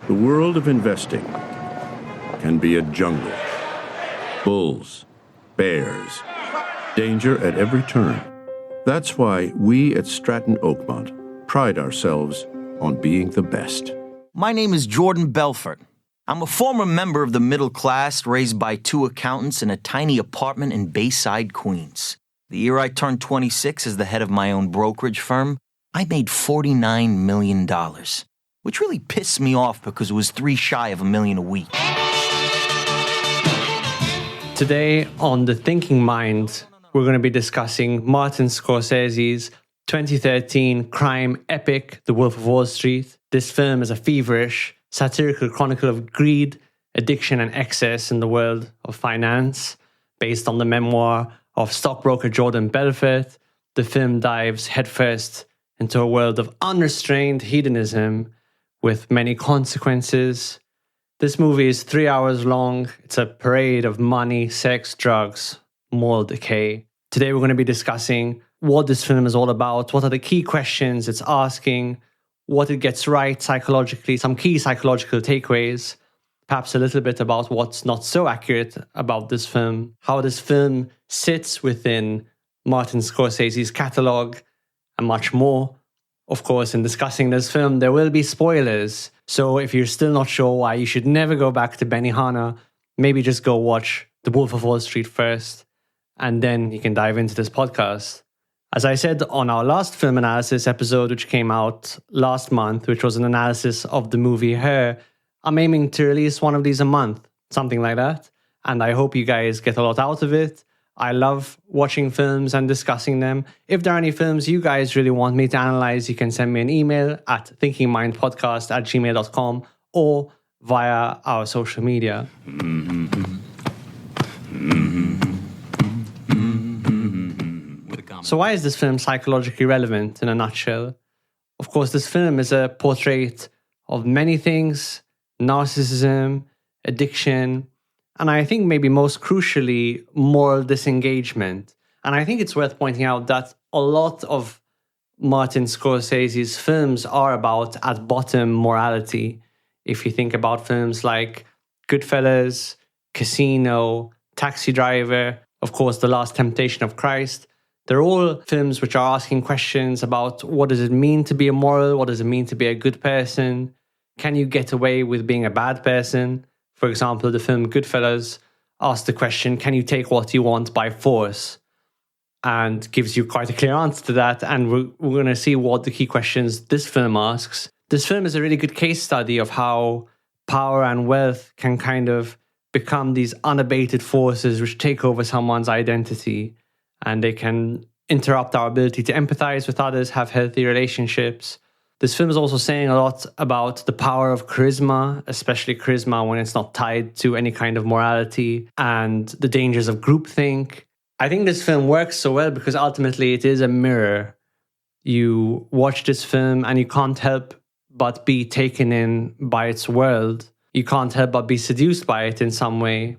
The world of investing can be a jungle. Bulls, bears, danger at every turn. That's why we at Stratton Oakmont pride ourselves on being the best. My name is Jordan Belfort. I'm a former member of the middle class raised by two accountants in a tiny apartment in Bayside, Queens. The year I turned 26 as the head of my own brokerage firm, I made $49 million, which really pissed me off because it was $3 shy of $1 million a week. Today on The Thinking Mind, we're going to be discussing Martin Scorcese's 2013 crime epic, The Wolf of Wall Street. This film is a feverish, satirical chronicle of greed, addiction and excess in the world of finance. Based on the memoir of stockbroker Jordan Belfort, the film dives headfirst into a world of unrestrained hedonism with many consequences. This movie is 3 hours long. It's a parade of money, sex, drugs, moral decay. Today we're going to be discussing what this film is all about, what are the key questions it's asking, what it gets right psychologically, some key psychological takeaways, perhaps a little bit about what's not so accurate about this film, how this film sits within Martin Scorcese's catalogue, and much more. Of course, in discussing this film, there will be spoilers. So if you're still not sure why you should never go back to Benihana, maybe just go watch The Wolf of Wall Street first, and then you can dive into this podcast. As I said on our last film analysis episode, which came out last month, which was an analysis of the movie Her, I'm aiming to release one of these a month, something like that. And I hope you guys get a lot out of it. I love watching films and discussing them. If there are any films you guys really want me to analyze, you can send me an email at thinkingmindpodcast@gmail.com or via our social media. So why is this film psychologically relevant in a nutshell? Of course, this film is a portrait of many things: narcissism, addiction, and I think maybe most crucially, moral disengagement. And I think it's worth pointing out that a lot of Martin Scorcese's films are about, at bottom, morality. If you think about films like Goodfellas, Casino, Taxi Driver, of course, The Last Temptation of Christ, they're all films which are asking questions about what does it mean to be immoral, what does it mean to be a good person, can you get away with being a bad person? For example, the film Goodfellas asks the question, can you take what you want by force? And gives you quite a clear answer to that. And we're going to see what the key questions this film asks. This film is a really good case study of how power and wealth can kind of become these unabated forces which take over someone's identity. And they can interrupt our ability to empathize with others, have healthy relationships. This film is also saying a lot about the power of charisma, especially charisma when it's not tied to any kind of morality, and the dangers of groupthink. I think this film works so well because ultimately it is a mirror. You watch this film and you can't help but be taken in by its world. You can't help but be seduced by it in some way.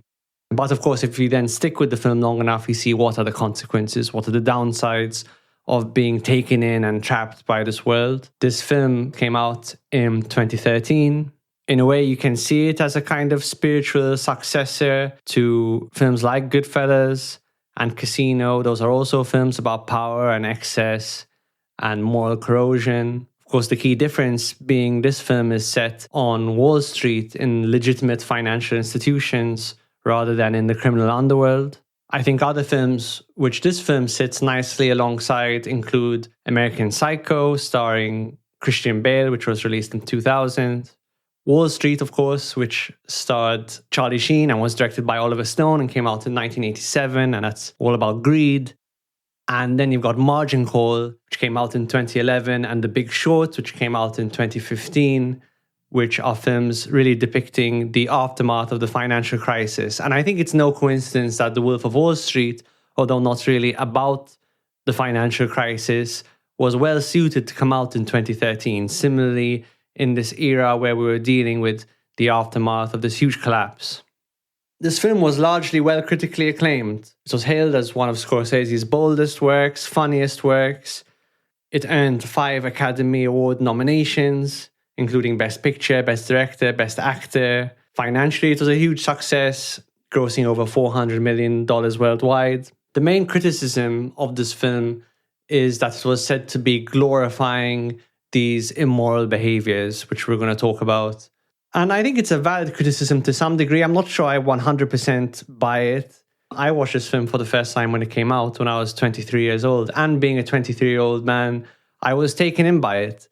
But of course, if you then stick with the film long enough, you see what are the consequences, what are the downsides of being taken in and trapped by this world. This film came out in 2013. In a way, you can see it as a kind of spiritual successor to films like Goodfellas and Casino. Those are also films about power and excess and moral corrosion. Of course, the key difference being this film is set on Wall Street in legitimate financial institutions rather than in the criminal underworld. I think other films which this film sits nicely alongside include American Psycho, starring Christian Bale, which was released in 2000. Wall Street, of course, which starred Charlie Sheen and was directed by Oliver Stone and came out in 1987, and that's all about greed. And then you've got Margin Call, which came out in 2011, and The Big Short, which came out in 2015, which are films really depicting the aftermath of the financial crisis. And I think it's no coincidence that The Wolf of Wall Street, although not really about the financial crisis, was well suited to come out in 2013. Similarly, in this era where we were dealing with the aftermath of this huge collapse. This film was largely well critically acclaimed. It was hailed as one of Scorsese's boldest works, funniest works. It earned 5 Academy Award nominations, including Best Picture, Best Director, Best Actor. Financially, it was a huge success, grossing over $400 million worldwide. The main criticism of this film is that it was said to be glorifying these immoral behaviors, which we're going to talk about. And I think it's a valid criticism to some degree. I'm not sure I 100% buy it. I watched this film for the first time when it came out when I was 23 years old. And being a 23-year-old man, I was taken in by it.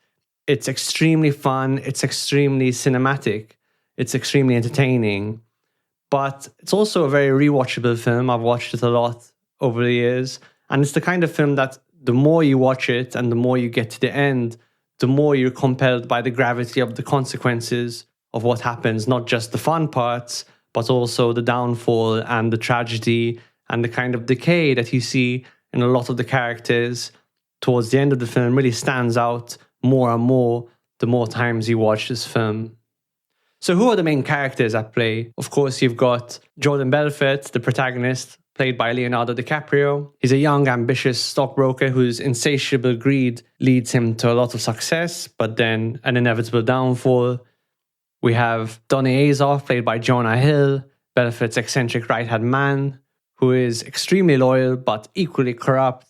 It's extremely fun. It's extremely cinematic. It's extremely entertaining. But it's also a very rewatchable film. I've watched it a lot over the years. And it's the kind of film that the more you watch it and the more you get to the end, the more you're compelled by the gravity of the consequences of what happens, not just the fun parts, but also the downfall and the tragedy and the kind of decay that you see in a lot of the characters towards the end of the film really stands out more and more the more times you watch this film. So who are the main characters at play? Of course, you've got Jordan Belfort, the protagonist, played by Leonardo Dicaprio. He's a young, ambitious stockbroker whose insatiable greed leads him to a lot of success, but then an inevitable downfall. We have Donny Azoff, played by Jonah Hill, Belfort's eccentric right-hand man, who is extremely loyal but equally corrupt.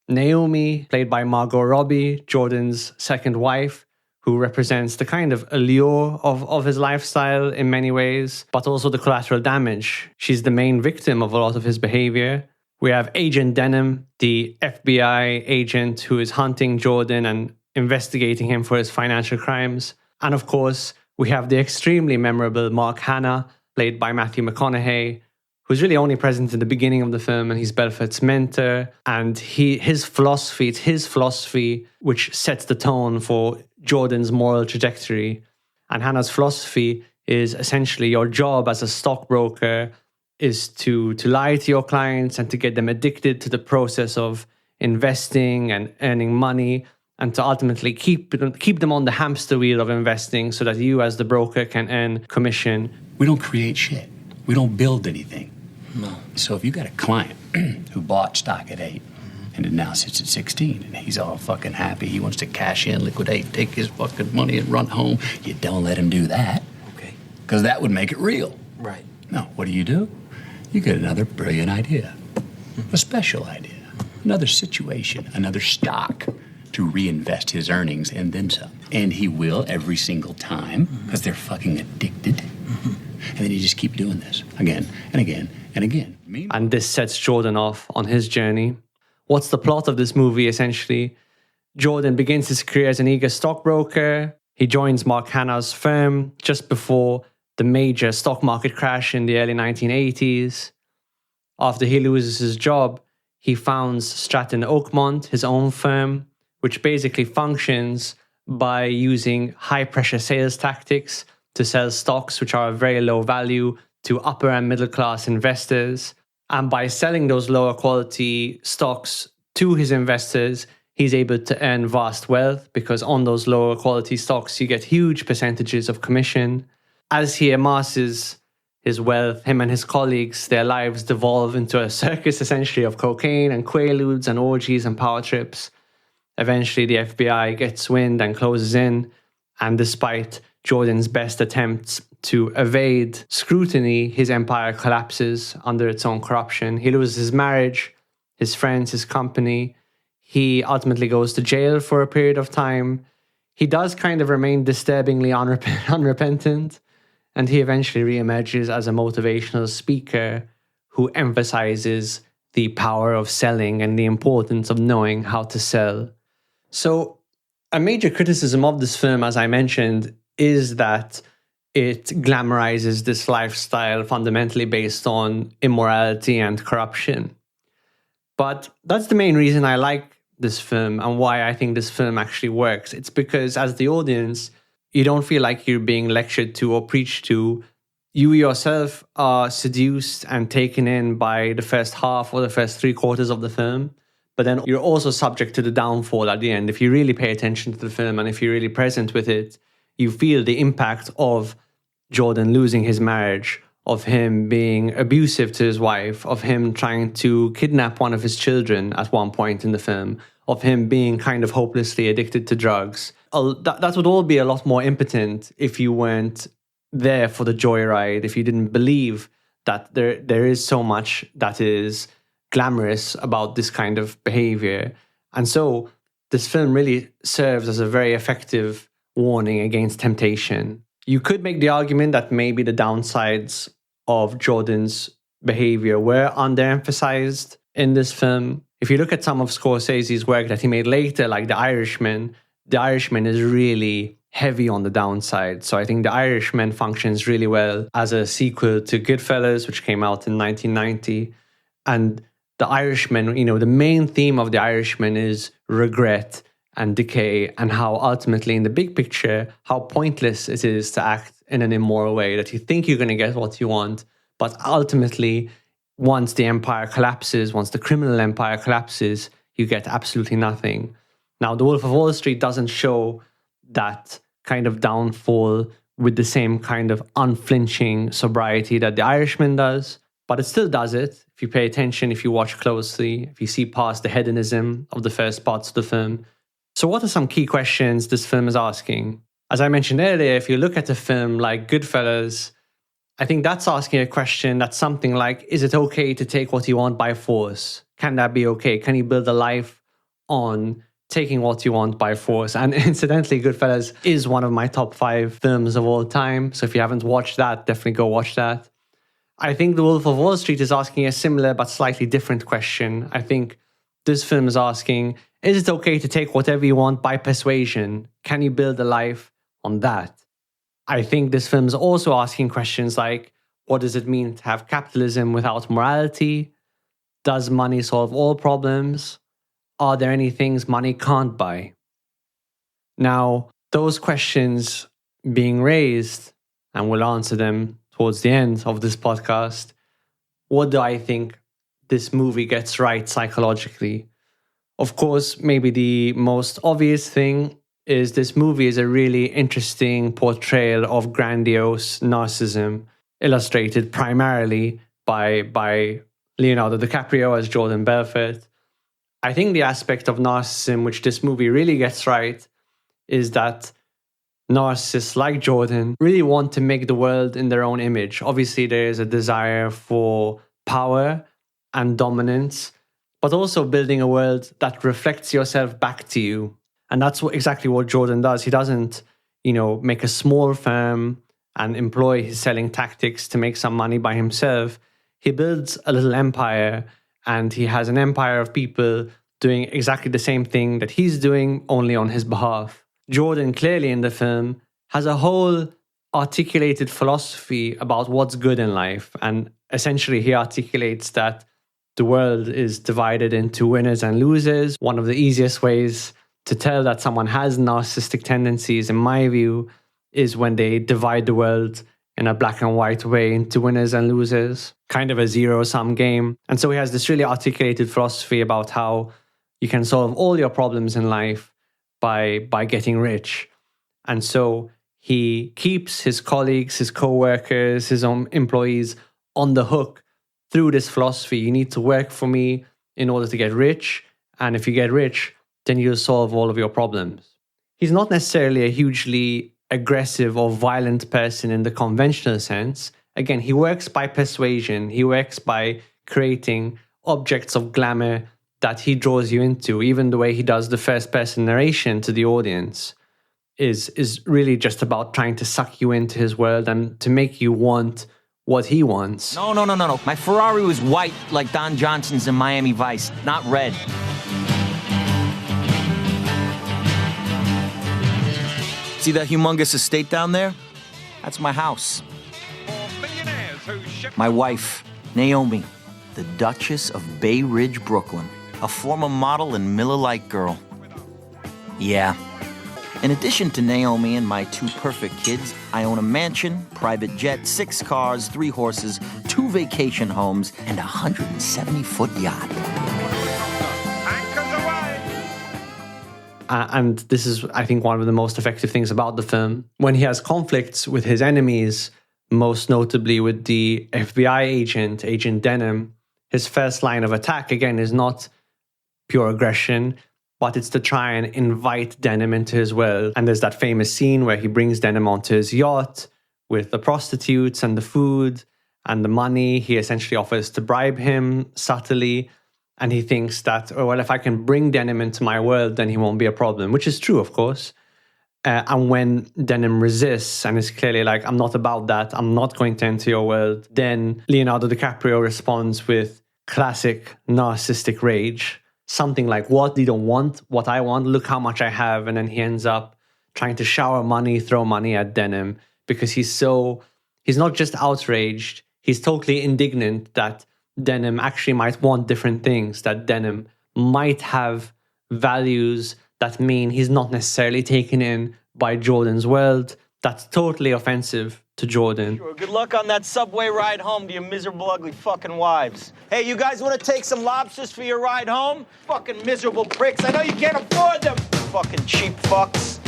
Naomi, played by Margot Robbie, Jordan's second wife, who represents the kind of allure of his lifestyle in many ways, but also the collateral damage. She's the main victim of a lot of his behavior. We have Agent Denham, the FBI agent who is hunting Jordan and investigating him for his financial crimes. And of course, we have the extremely memorable Mark Hanna, played by Matthew McConaughey, who's really only present in the beginning of the film, and he's Belfort's mentor. And his philosophy, it's his philosophy which sets the tone for Jordan's moral trajectory. And Hannah's philosophy is essentially your job as a stockbroker is to lie to your clients and to get them addicted to the process of investing and earning money, and to ultimately keep them on the hamster wheel of investing so that you as the broker can earn commission. We don't create shit. We don't build anything. No. So if you got a client who bought stock at 8 and it now sits at 16 and he's all fucking happy, he wants to cash in, liquidate, take his fucking money and run home, you don't let him do that. Okay. Because that would make it real. Right. No, what do? You get another brilliant idea, a special idea, another situation, another stock to reinvest his earnings and then some. And he will every single time because they're fucking addicted. And then you just keep doing this again and again and again. And this sets Jordan off on his journey. What's the plot of this movie, essentially? Jordan begins his career as an eager stockbroker. He joins Mark Hanna's firm just before the major stock market crash in the early 1980s. After he loses his job, he founds Stratton Oakmont, his own firm, which basically functions by using high-pressure sales tactics to sell stocks which are of very low value to upper and middle class investors. And by selling those lower quality stocks to his investors, he's able to earn vast wealth because on those lower quality stocks, you get huge percentages of commission. As he amasses his wealth, him and his colleagues, their lives devolve into a circus essentially of cocaine and quaaludes and orgies and power trips. Eventually, the FBI gets wind and closes in. And despite Jordan's best attempts to evade scrutiny, his empire collapses under its own corruption. He loses his marriage, his friends, his company. He ultimately goes to jail for a period of time. He does kind of remain disturbingly unrepentant, and he eventually reemerges as a motivational speaker who emphasizes the power of selling and the importance of knowing how to sell. So a major criticism of this film, as I mentioned, is that it glamorizes this lifestyle fundamentally based on immorality and corruption. But that's the main reason I like this film and why I think this film actually works. It's because as the audience, you don't feel like you're being lectured to or preached to. You yourself are seduced and taken in by the first half or the first 3/4 of the film. But then you're also subject to the downfall at the end. If you really pay attention to the film and if you're really present with it, you feel the impact of Jordan losing his marriage, of him being abusive to his wife, of him trying to kidnap one of his children at one point in the film, of him being kind of hopelessly addicted to drugs. that would all be a lot more impotent if you weren't there for the joyride, if you didn't believe that there is so much that is glamorous about this kind of behavior. And so this film really serves as a very effective warning against temptation. You could make the argument that maybe the downsides of Jordan's behavior were underemphasized in this film. If you look at some of Scorsese's work that he made later, like The Irishman is really heavy on the downside. So I think The Irishman functions really well as a sequel to Goodfellas, which came out in 1990. And The Irishman, the main theme of The Irishman is regret and decay, and how ultimately in the big picture, how pointless it is to act in an immoral way, that you think you're going to get what you want, but ultimately, once the empire collapses, once the criminal empire collapses, you get absolutely nothing. Now, The Wolf of Wall Street doesn't show that kind of downfall with the same kind of unflinching sobriety that The Irishman does, but it still does it. If you pay attention, if you watch closely, if you see past the hedonism of the first parts of the film. So what are some key questions this film is asking? As I mentioned earlier, if you look at a film like Goodfellas, I think that's asking a question that's something like, is it okay to take what you want by force? Can that be okay? Can you build a life on taking what you want by force? And incidentally, Goodfellas is one of my top 5 films of all time. So if you haven't watched that, definitely go watch that. I think The Wolf of Wall Street is asking a similar but slightly different question. I think this film is asking, is it okay to take whatever you want by persuasion? Can you build a life on that? I think this film is also asking questions like, what does it mean to have capitalism without morality? Does money solve all problems? Are there any things money can't buy? Now, those questions being raised, and we'll answer them towards the end of this podcast, what do I think this movie gets right psychologically? Of course, maybe the most obvious thing is this movie is a really interesting portrayal of grandiose narcissism, illustrated primarily by Leonardo Dicaprio as Jordan Belfort. I think the aspect of narcissism which this movie really gets right is that narcissists like Jordan really want to make the world in their own image. Obviously, there is a desire for power and dominance, but also building a world that reflects yourself back to you. And that's exactly what Jordan does. He doesn't, make a small firm and employ his selling tactics to make some money by himself. He builds a little empire, and he has an empire of people doing exactly the same thing that he's doing, only on his behalf. Jordan clearly in the film has a whole articulated philosophy about what's good in life. And essentially he articulates that the world is divided into winners and losers. One of the easiest ways to tell that someone has narcissistic tendencies, in my view, is when they divide the world in a black and white way into winners and losers, kind of a zero-sum game. And so he has this really articulated philosophy about how you can solve all your problems in life by getting rich. And so he keeps his colleagues, his co-workers, his own employees on the hook through this philosophy. You need to work for me in order to get rich. And if you get rich, then you'll solve all of your problems. He's not necessarily a hugely aggressive or violent person in the conventional sense. Again, he works by persuasion. He works by creating objects of glamour that he draws you into. Even the way he does the first-person narration to the audience is really just about trying to suck you into his world and to make you want what he wants. No. My Ferrari was white like Don Johnson's in Miami Vice, not red. See that humongous estate down there? That's my house. My wife, Naomi, the Duchess of Bay Ridge, Brooklyn, a former model and Miller-Lite girl. Yeah. In addition to Naomi and my 2 perfect kids, I own a mansion, private jet, 6 cars, 3 horses, 2 vacation homes, and a 170-foot yacht. And this is, I think, one of the most effective things about the film. When he has conflicts with his enemies, most notably with the FBI agent, Agent Denham, his first line of attack, again, is not pure aggression. but it's to try and invite Denim into his world. And there's that famous scene where he brings Denim onto his yacht with the prostitutes and the food and the money. He essentially offers to bribe him subtly. And he thinks that, oh, well, if I can bring Denim into my world, then he won't be a problem, which is true, of course. And when Denim resists and is clearly like, I'm not about that, I'm not going to enter your world, then Leonardo DiCaprio responds with classic narcissistic rage. Something like, what? You don't want what I want? Look how much I have. And then he ends up trying to shower money, throw money at Denim because he's not just outraged, he's totally indignant that Denim actually might want different things, that Denim might have values that mean he's not necessarily taken in by Jordan's world. That's totally offensive to Jordan. Sure. Good luck on that subway ride home to your miserable, ugly fucking wives. Hey, you guys want to take some lobsters for your ride home? Fucking miserable pricks. I know you can't afford them. Fucking cheap fucks.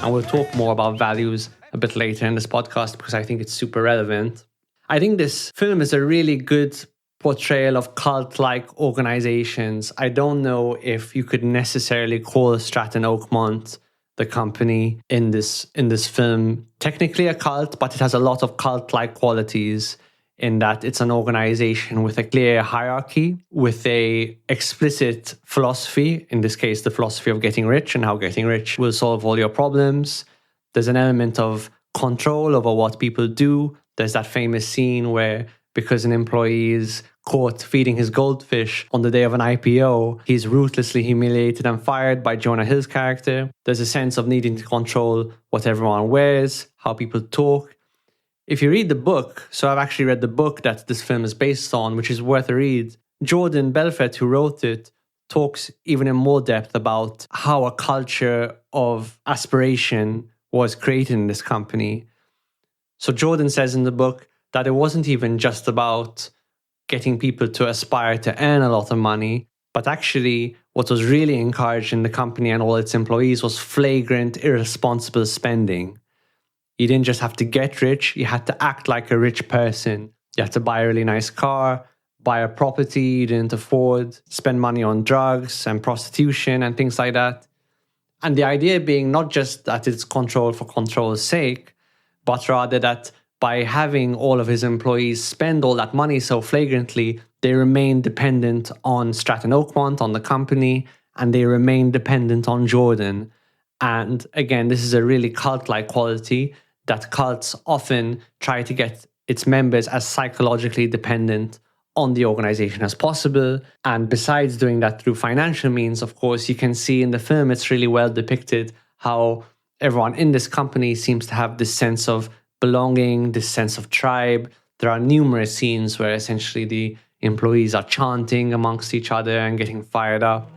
And we'll talk more about values a bit later in this podcast because I think it's super relevant. I think this film is a really good portrayal of cult-like organizations. I don't know if you could necessarily call Stratton Oakmont, the company in this film, technically a cult, but it has a lot of cult-like qualities in that it's an organization with a clear hierarchy, with a explicit philosophy, in this case, the philosophy of getting rich and how getting rich will solve all your problems. There's an element of control over what people do. There's that famous scene where because an employee is caught feeding his goldfish on the day of an IPO, he's ruthlessly humiliated and fired by Jonah Hill's character. There's a sense of needing to control what everyone wears, how people talk. If you read the book, so I've actually read the book that this film is based on, which is worth a read. Jordan Belfort, who wrote it, talks even in more depth about how a culture of aspiration was created in this company. So Jordan says in the book that it wasn't even just about getting people to aspire to earn a lot of money, but actually what was really encouraged in the company and all its employees was flagrant, irresponsible spending. You didn't just have to get rich, you had to act like a rich person. You had to buy a really nice car, buy a property you didn't afford, spend money on drugs and prostitution and things like that. And the idea being not just that it's control for control's sake, but rather that by having all of his employees spend all that money so flagrantly, they remain dependent on Stratton Oakmont, on the company, and they remain dependent on Jordan. And again, this is a really cult-like quality that cults often try to get its members as psychologically dependent on the organization as possible. And besides doing that through financial means, of course, you can see in the film, it's really well depicted how everyone in this company seems to have this sense of belonging, this sense of tribe. There are numerous scenes where essentially the employees are chanting amongst each other and getting fired up.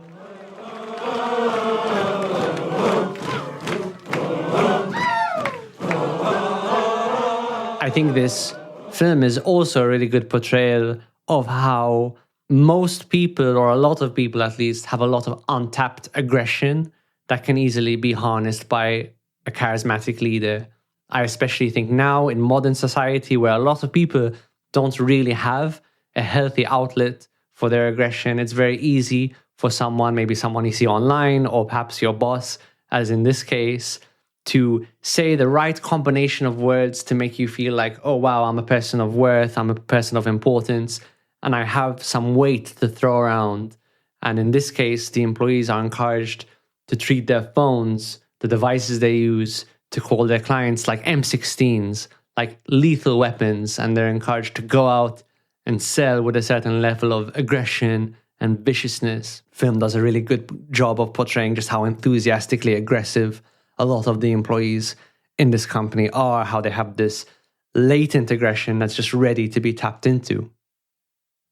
I think this film is also a really good portrayal of how most people, or a lot of people at least, have a lot of untapped aggression that can easily be harnessed by a charismatic leader. I especially think now in modern society where a lot of people don't really have a healthy outlet for their aggression, it's very easy for someone, maybe someone you see online or perhaps your boss, as in this case, to say the right combination of words to make you feel like, oh wow, I'm a person of worth, I'm a person of importance, and I have some weight to throw around. And in this case, the employees are encouraged to treat their phones, the devices they use, to call their clients like M16s, like lethal weapons, and they're encouraged to go out and sell with a certain level of aggression and viciousness. Film does a really good job of portraying just how enthusiastically aggressive a lot of the employees in this company are, how they have this latent aggression that's just ready to be tapped into.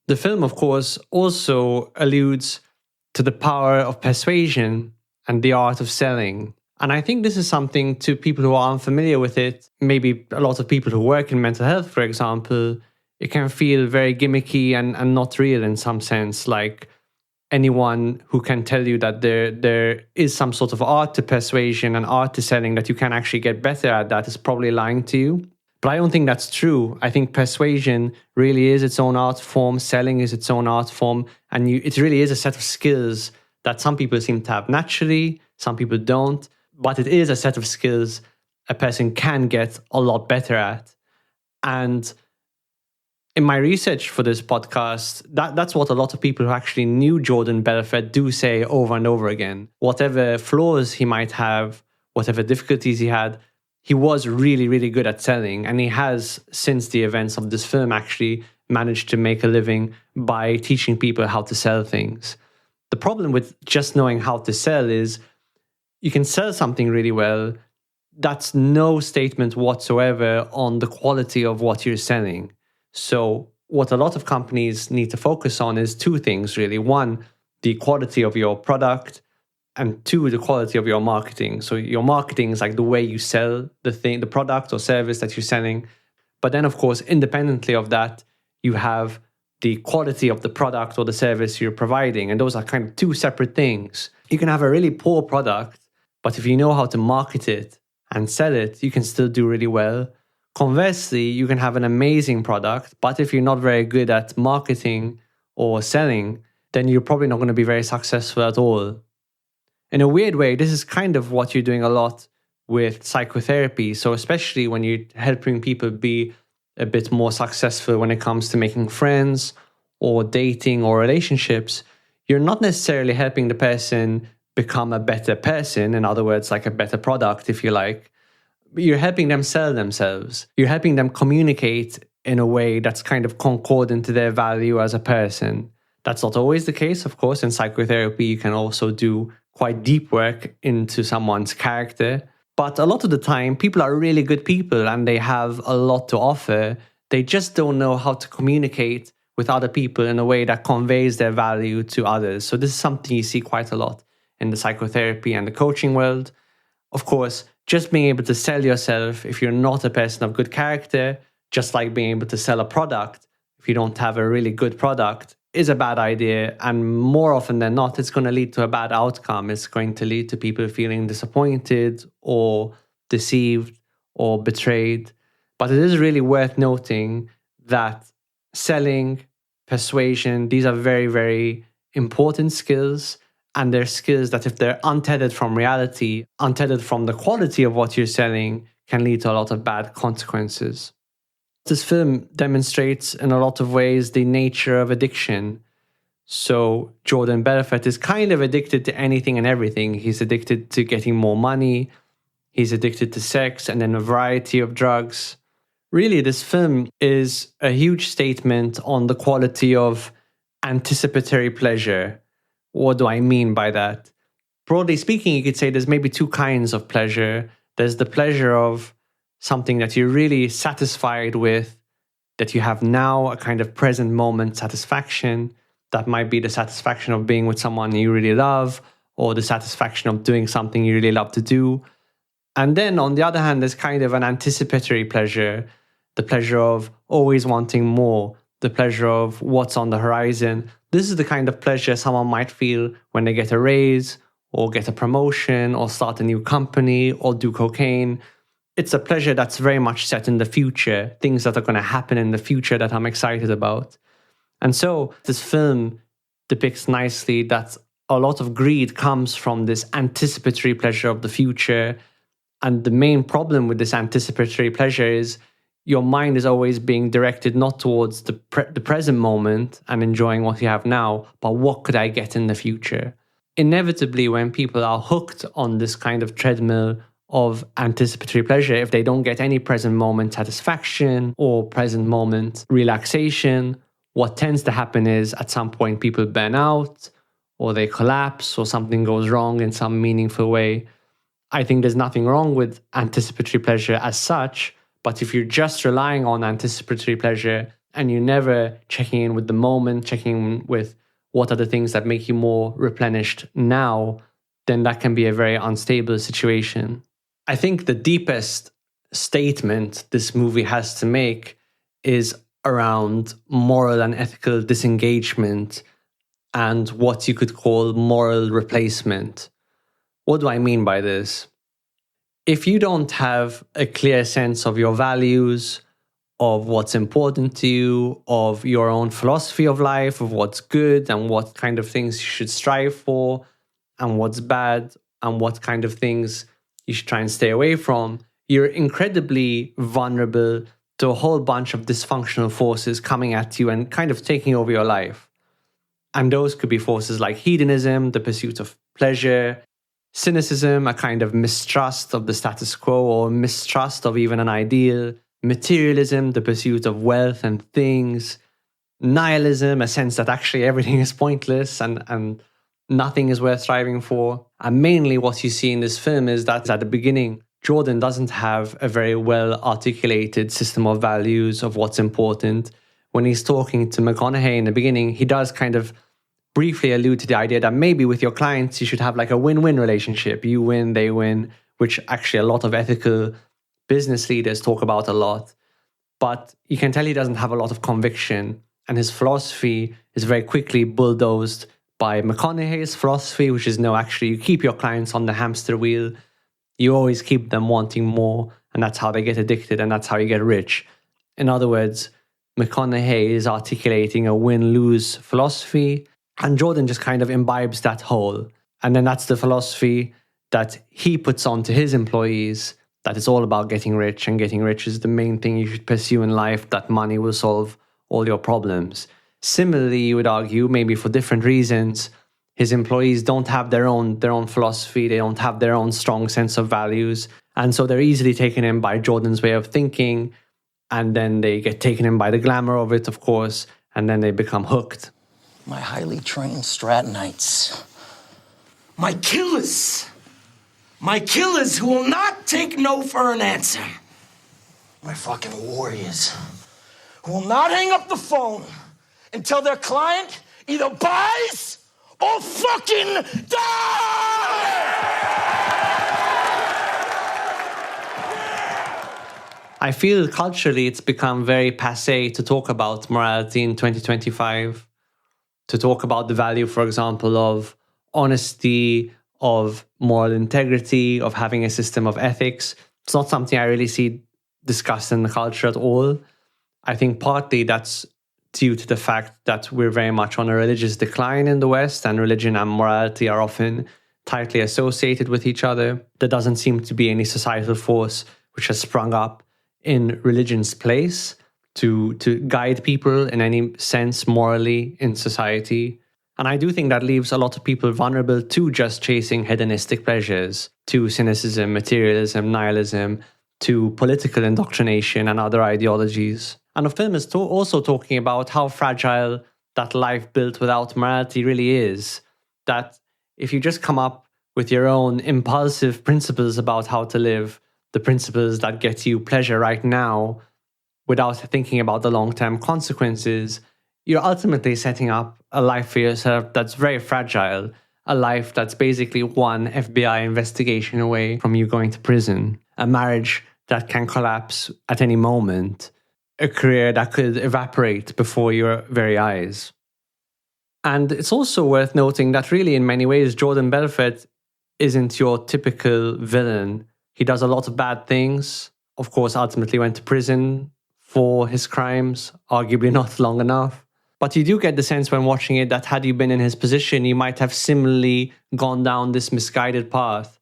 The film, of course, also alludes to the power of persuasion and the art of selling. And I think this is something, to people who are unfamiliar with it, maybe a lot of people who work in mental health, for example, it can feel very gimmicky and not real in some sense. Like anyone who can tell you that there is some sort of art to persuasion and art to selling, that you can actually get better at that, is probably lying to you. But I don't think that's true. I think persuasion really is its own art form. Selling is its own art form. And it really is a set of skills that some people seem to have naturally, some people don't, but it is a set of skills a person can get a lot better at. And in my research for this podcast, that's what a lot of people who actually knew Jordan Belfort do say over and over again. Whatever flaws he might have, whatever difficulties he had, he was really, really good at selling. And he has, since the events of this film, actually managed to make a living by teaching people how to sell things. The problem with just knowing how to sell is you can sell something really well. That's no statement whatsoever on the quality of what you're selling. So what a lot of companies need to focus on is two things, really. One, the quality of your product, and two, the quality of your marketing. So your marketing is like the way you sell the product or service that you're selling. But then, of course, independently of that, you have the quality of the product or the service you're providing. And those are kind of two separate things. You can have a really poor product, but if you know how to market it and sell it, you can still do really well. Conversely, you can have an amazing product, but if you're not very good at marketing or selling, then you're probably not going to be very successful at all. In a weird way, this is kind of what you're doing a lot with psychotherapy. So especially when you're helping people be a bit more successful when it comes to making friends or dating or relationships, you're not necessarily helping the person become a better person. In other words, like a better product, if you like. You're helping them sell themselves. You're helping them communicate in a way that's kind of concordant to their value as a person. That's not always the case, of course. In psychotherapy, you can also do quite deep work into someone's character. But a lot of the time, people are really good people and they have a lot to offer. They just don't know how to communicate with other people in a way that conveys their value to others. So this is something you see quite a lot in the psychotherapy and the coaching world. Of course, just being able to sell yourself if you're not a person of good character, just like being able to sell a product, if you don't have a really good product, is a bad idea. And more often than not, it's going to lead to a bad outcome. It's going to lead to people feeling disappointed or deceived or betrayed. But it is really worth noting that selling, persuasion, these are very, very important skills. And they're skills that if they're untethered from reality, untethered from the quality of what you're selling, can lead to a lot of bad consequences. This film demonstrates in a lot of ways the nature of addiction. So Jordan Belfort is kind of addicted to anything and everything. He's addicted to getting more money. He's addicted to sex and then a variety of drugs. Really, this film is a huge statement on the quality of anticipatory pleasure. What do I mean by that? Broadly speaking, you could say there's maybe two kinds of pleasure. There's the pleasure of something that you're really satisfied with, that you have now, a kind of present moment satisfaction. That might be the satisfaction of being with someone you really love, or the satisfaction of doing something you really love to do. And then on the other hand, there's kind of an anticipatory pleasure, the pleasure of always wanting more, the pleasure of what's on the horizon. This is the kind of pleasure someone might feel when they get a raise or get a promotion or start a new company or do cocaine. It's a pleasure that's very much set in the future, things that are going to happen in the future that I'm excited about. And so this film depicts nicely that a lot of greed comes from this anticipatory pleasure of the future. And the main problem with this anticipatory pleasure is your mind is always being directed not towards the present moment and enjoying what you have now, but what could I get in the future? Inevitably, when people are hooked on this kind of treadmill of anticipatory pleasure, if they don't get any present moment satisfaction or present moment relaxation, what tends to happen is at some point people burn out or they collapse or something goes wrong in some meaningful way. I think there's nothing wrong with anticipatory pleasure as such, but if you're just relying on anticipatory pleasure and you're never checking in with the moment, checking in with what are the things that make you more replenished now, then that can be a very unstable situation. I think the deepest statement this movie has to make is around moral and ethical disengagement and what you could call moral replacement. What do I mean by this? If you don't have a clear sense of your values of what's important to you, of your own philosophy of life, of what's good and what kind of things you should strive for, and what's bad, and what kind of things you should try and stay away from, you're incredibly vulnerable to a whole bunch of dysfunctional forces coming at you and kind of taking over your life. And those could be forces like hedonism, the pursuit of pleasure, cynicism, a kind of mistrust of the status quo or mistrust of even an ideal, materialism, the pursuit of wealth and things, nihilism, a sense that actually everything is pointless and nothing is worth striving for. And mainly what you see in this film is that at the beginning, Jordan doesn't have a very well articulated system of values of what's important. When he's talking to McConaughey in the beginning, he does kind of briefly allude to the idea that maybe with your clients, you should have like a win-win relationship. You win, they win, which actually a lot of ethical business leaders talk about a lot. But you can tell he doesn't have a lot of conviction, and his philosophy is very quickly bulldozed by McConaughey's philosophy, which is no, actually, you keep your clients on the hamster wheel. You always keep them wanting more, and that's how they get addicted, and that's how you get rich. In other words, McConaughey is articulating a win-lose philosophy, and Jordan just kind of imbibes that whole. And then that's the philosophy that he puts on to his employees, that it's all about getting rich, and getting rich is the main thing you should pursue in life, that money will solve all your problems. Similarly, you would argue, maybe for different reasons, his employees don't have their own philosophy, they don't have their own strong sense of values, and so they're easily taken in by Jordan's way of thinking, and then they get taken in by the glamour of it, of course, and then they become hooked. My highly trained Stratonites. My killers who will not take no for an answer. My fucking warriors who will not hang up the phone until their client either buys or fucking dies! I feel culturally it's become very passé to talk about morality in 2025, to talk about the value, for example, of honesty, of moral integrity, of having a system of ethics. It's not something I really see discussed in the culture at all. I think partly that's due to the fact that we're very much on a religious decline in the West, and religion and morality are often tightly associated with each other. There doesn't seem to be any societal force which has sprung up in religion's place to guide people in any sense morally in society. And I do think that leaves a lot of people vulnerable to just chasing hedonistic pleasures, to cynicism, materialism, nihilism, to political indoctrination and other ideologies. And the film is also talking about how fragile that life built without morality really is. That if you just come up with your own impulsive principles about how to live, the principles that get you pleasure right now, without thinking about the long-term consequences, you're ultimately setting up a life for yourself that's very fragile, a life that's basically one FBI investigation away from you going to prison, a marriage that can collapse at any moment, a career that could evaporate before your very eyes. And it's also worth noting that really in many ways, Jordan Belfort isn't your typical villain. He does a lot of bad things, of course, ultimately went to prison for his crimes, arguably not long enough. But you do get the sense when watching it that had you been in his position, you might have similarly gone down this misguided path.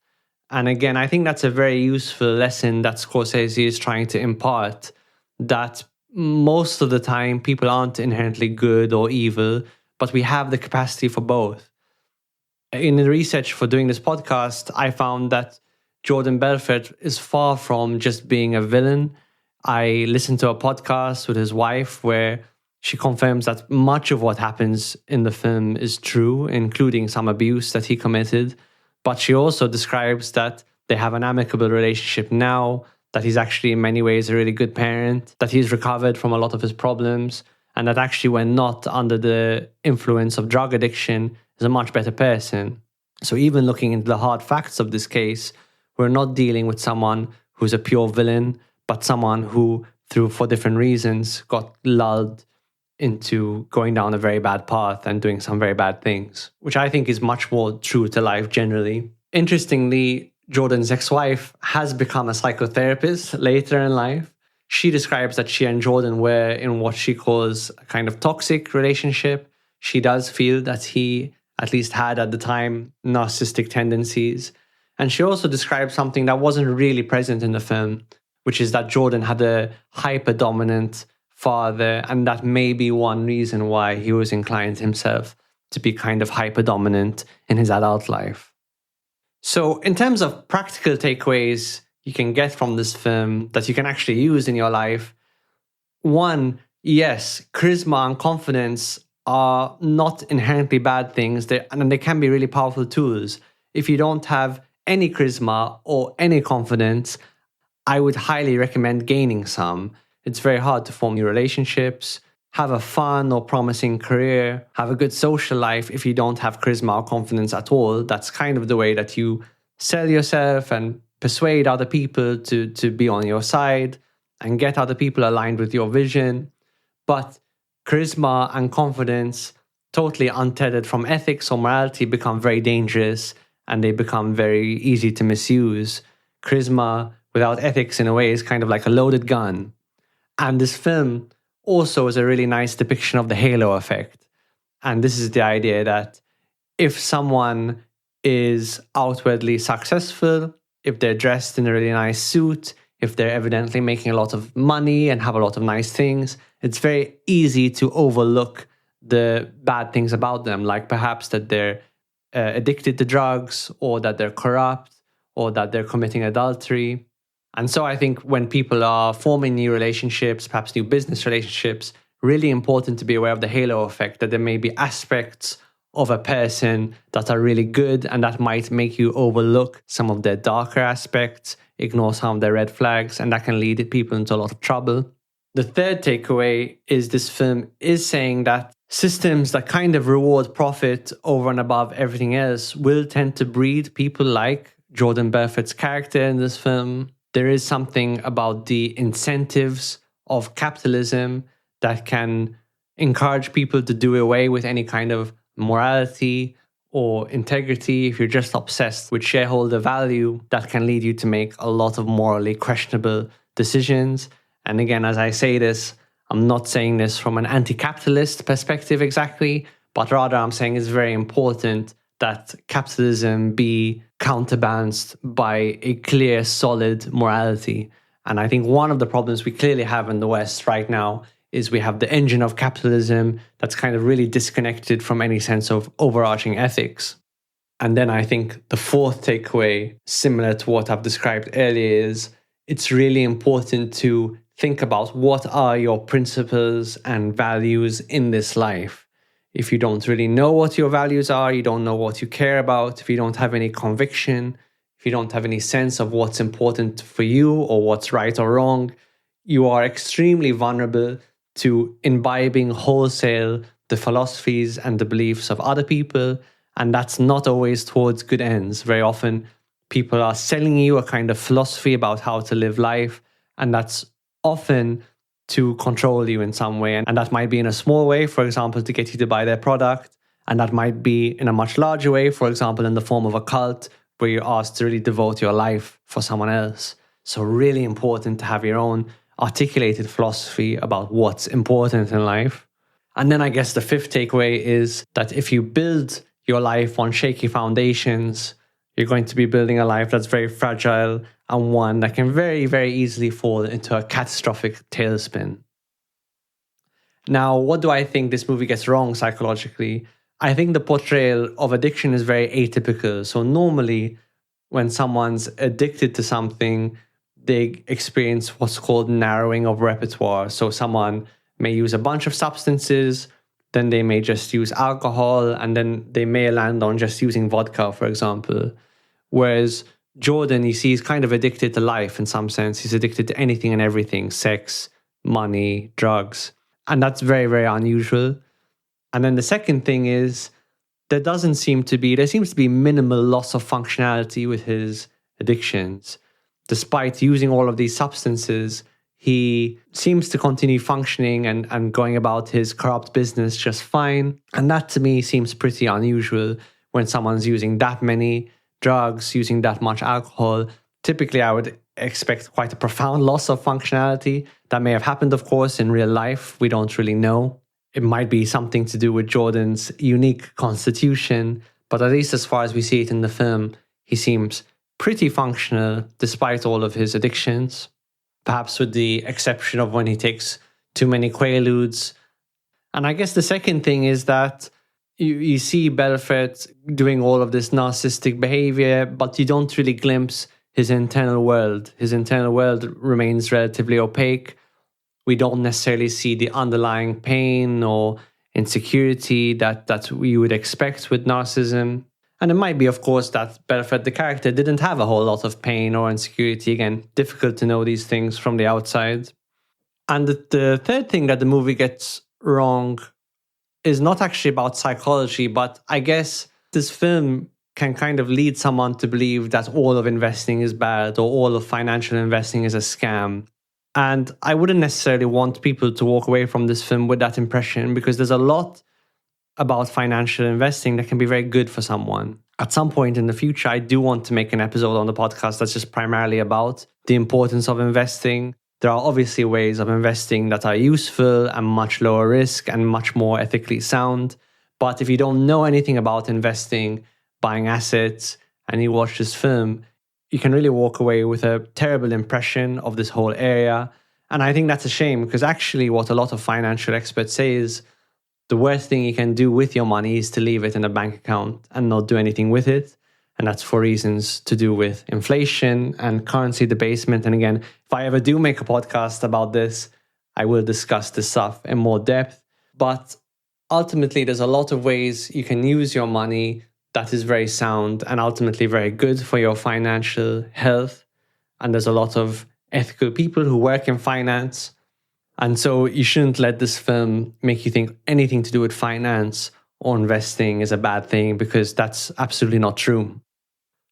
And again, I think that's a very useful lesson that Scorsese is trying to impart, that most of the time people aren't inherently good or evil, but we have the capacity for both. In the research for doing this podcast, I found that Jordan Belfort is far from just being a villain. I listened to a podcast with his wife where she confirms that much of what happens in the film is true, including some abuse that he committed. But she also describes that they have an amicable relationship now, that he's actually in many ways a really good parent, that he's recovered from a lot of his problems, and that actually when not under the influence of drug addiction is a much better person. So even looking into the hard facts of this case, we're not dealing with someone who's a pure villain, but someone who, for different reasons, got lulled into going down a very bad path and doing some very bad things, which I think is much more true to life generally. Interestingly, Jordan's ex-wife has become a psychotherapist later in life. she describes that she and Jordan were in what she calls a kind of toxic relationship. She does feel that he, at least had at the time, narcissistic tendencies. And she also describes something that wasn't really present in the film, which is that Jordan had a hyper-dominant father, and that may be one reason why he was inclined himself to be kind of hyper-dominant in his adult life. So in terms of practical takeaways you can get from this film that you can actually use in your life, one, yes, charisma and confidence are not inherently bad things, and they can be really powerful tools. If you don't have any charisma or any confidence, I would highly recommend gaining some. It's very hard to form new relationships, have a fun or promising career, have a good social life if you don't have charisma or confidence at all. That's kind of the way that you sell yourself and persuade other people to be on your side and get other people aligned with your vision. But charisma and confidence, totally untethered from ethics or morality, become very dangerous and they become very easy to misuse. Charisma without ethics, in a way, is kind of like a loaded gun. And this film also is a really nice depiction of the halo effect. And this is the idea that if someone is outwardly successful, if they're dressed in a really nice suit, if they're evidently making a lot of money and have a lot of nice things, it's very easy to overlook the bad things about them, like perhaps that they're addicted to drugs, or that they're corrupt, or that they're committing adultery. And so I think when people are forming new relationships, perhaps new business relationships, really important to be aware of the halo effect, that there may be aspects of a person that are really good and that might make you overlook some of their darker aspects, ignore some of their red flags, and that can lead people into a lot of trouble. The third takeaway is this film is saying that systems that kind of reward profit over and above everything else will tend to breed people like Jordan Belfort's character in this film. There is something about the incentives of capitalism that can encourage people to do away with any kind of morality or integrity. If you're just obsessed with shareholder value, that can lead you to make a lot of morally questionable decisions. And again, as I say this, I'm not saying this from an anti-capitalist perspective exactly, but rather I'm saying it's very important that capitalism be counterbalanced by a clear, solid morality. And I think one of the problems we clearly have in the West right now is we have the engine of capitalism that's kind of really disconnected from any sense of overarching ethics. And then I think the fourth takeaway, similar to what I've described earlier, is it's really important to think about what are your principles and values in this life. If you don't really know what your values are, you don't know what you care about, if you don't have any conviction, if you don't have any sense of what's important for you or what's right or wrong, you are extremely vulnerable to imbibing wholesale the philosophies and the beliefs of other people. And that's not always towards good ends. Very often, people are selling you a kind of philosophy about how to live life, and that's often to control you in some way. And that might be in a small way, for example, to get you to buy their product. And that might be in a much larger way, for example, in the form of a cult, where you're asked to really devote your life for someone else. So really important to have your own articulated philosophy about what's important in life. And then I guess the fifth takeaway is that if you build your life on shaky foundations, you're going to be building a life that's very fragile and one that can very, very easily fall into a catastrophic tailspin. Now, what do I think this movie gets wrong psychologically? I think the portrayal of addiction is very atypical. So normally, when someone's addicted to something, they experience what's called narrowing of repertoire. So someone may use a bunch of substances, then they may just use alcohol, and then they may land on just using vodka, for example. Whereas Jordan, you see, he's kind of addicted to life in some sense. He's addicted to anything and everything, sex, money, drugs. And that's very, very unusual. And then the second thing is, there seems to be minimal loss of functionality with his addictions. Despite using all of these substances, he seems to continue functioning and going about his corrupt business just fine. And that to me seems pretty unusual when someone's using that many drugs, using that much alcohol. Typically, I would expect quite a profound loss of functionality. That may have happened, of course, in real life. We don't really know. It might be something to do with Jordan's unique constitution, but at least as far as we see it in the film, he seems pretty functional despite all of his addictions. Perhaps with the exception of when he takes too many Quaaludes. And I guess the second thing is that you see Belfort doing all of this narcissistic behavior, but you don't really glimpse his internal world. His internal world remains relatively opaque. We don't necessarily see the underlying pain or insecurity that we would expect with narcissism. And it might be, of course, that Belfort, the character, didn't have a whole lot of pain or insecurity. Again, difficult to know these things from the outside. And the third thing that the movie gets wrong is not actually about psychology, but I guess this film can kind of lead someone to believe that all of investing is bad or all of financial investing is a scam. And I wouldn't necessarily want people to walk away from this film with that impression, because there's a lot about financial investing that can be very good for someone. At some point in the future, I do want to make an episode on the podcast that's just primarily about the importance of investing. There are obviously ways of investing that are useful and much lower risk and much more ethically sound. But if you don't know anything about investing, buying assets, and you watch this film, you can really walk away with a terrible impression of this whole area. And I think that's a shame, because actually what a lot of financial experts say is the worst thing you can do with your money is to leave it in a bank account and not do anything with it. And that's for reasons to do with inflation and currency debasement. And again, if I ever do make a podcast about this, I will discuss this stuff in more depth. But ultimately, there's a lot of ways you can use your money that is very sound and ultimately very good for your financial health. And there's a lot of ethical people who work in finance. And so you shouldn't let this film make you think anything to do with finance or investing is a bad thing, because that's absolutely not true.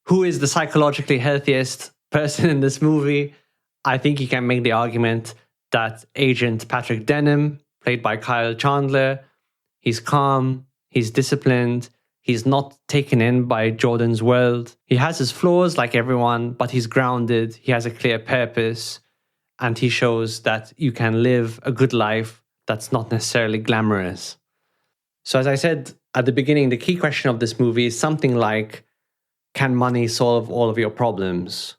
Who is the psychologically healthiest person in this movie? I think you can make the argument that Agent Patrick Denham, played by Kyle Chandler, he's calm, he's disciplined, he's not taken in by Jordan's world. He has his flaws like everyone, but he's grounded, he has a clear purpose, and he shows that you can live a good life that's not necessarily glamorous. So as I said at the beginning, the key question of this movie is something like, can money solve all of your problems?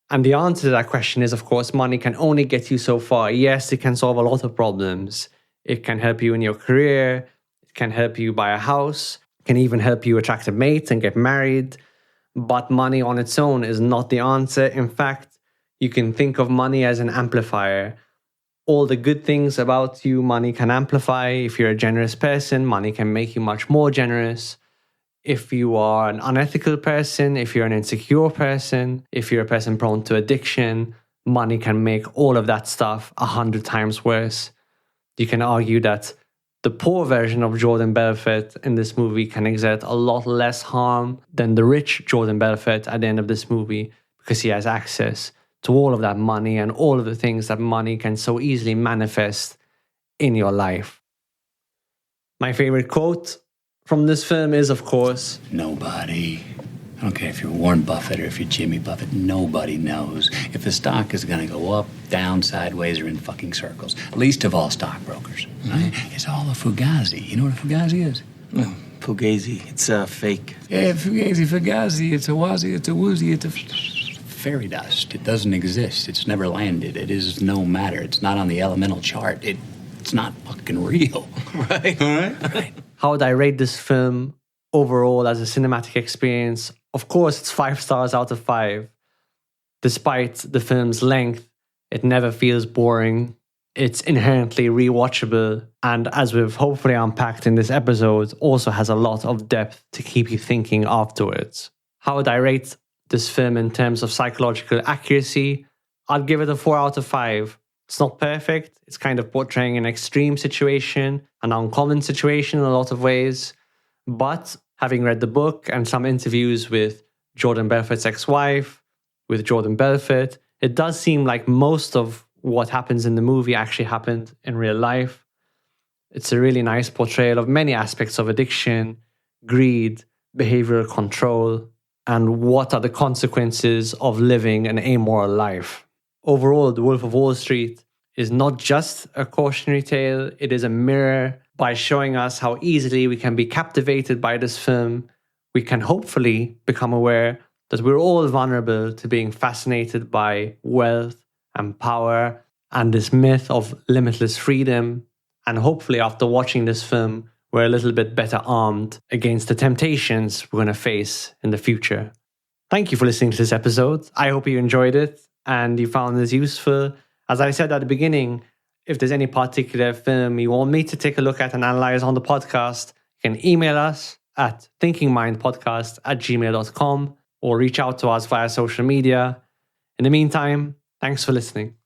And the answer to that question is, of course, money can only get you so far. Yes, it can solve a lot of problems. It can help you in your career. It can help you buy a house. It can even help you attract a mate and get married. But money on its own is not the answer. In fact, you can think of money as an amplifier. All the good things about you, money can amplify. If you're a generous person, money can make you much more generous. If you are an unethical person, if you're an insecure person, if you're a person prone to addiction, money can make all of that stuff 100 times worse. You can argue that the poor version of Jordan Belfort in this movie can exert a lot less harm than the rich Jordan Belfort at the end of this movie, because he has access to all of that money and all of the things that money can so easily manifest in your life. My favorite quote from this film is, of course, nobody, I don't care if you're Warren Buffett or if you're Jimmy Buffett, nobody knows if the stock is going to go up, down, sideways, or in fucking circles. Least of all stockbrokers. Right? It's all a fugazi. You know what a fugazi is? Oh, fugazi. It's fake. Yeah, fugazi. It's a wazi, it's a woozy, it's a fairy dust. It doesn't exist. It's never landed. It is no matter. It's not on the elemental chart. It's not fucking real. Right? All right. How would I rate this film overall as a cinematic experience? Of course, it's 5 stars out of 5. Despite the film's length, it never feels boring. It's inherently rewatchable, and as we've hopefully unpacked in this episode, also has a lot of depth to keep you thinking afterwards. How would I rate this film in terms of psychological accuracy? I'd give it a 4 out of 5. It's not perfect. It's kind of portraying an extreme situation, an uncommon situation in a lot of ways. But having read the book and some interviews with Jordan Belfort's ex-wife, with Jordan Belfort, it does seem like most of what happens in the movie actually happened in real life. It's a really nice portrayal of many aspects of addiction, greed, behavioral control, and what are the consequences of living an amoral life. Overall, The Wolf of Wall Street is not just a cautionary tale, it is a mirror. By showing us how easily we can be captivated by this film, we can hopefully become aware that we're all vulnerable to being fascinated by wealth and power and this myth of limitless freedom. And hopefully after watching this film, we're a little bit better armed against the temptations we're going to face in the future. Thank you for listening to this episode. I hope you enjoyed it and you found this useful. As I said at the beginning, if there's any particular film you want me to take a look at and analyze on the podcast, you can email us at thinkingmindpodcast@gmail.com or reach out to us via social media. In the meantime, thanks for listening.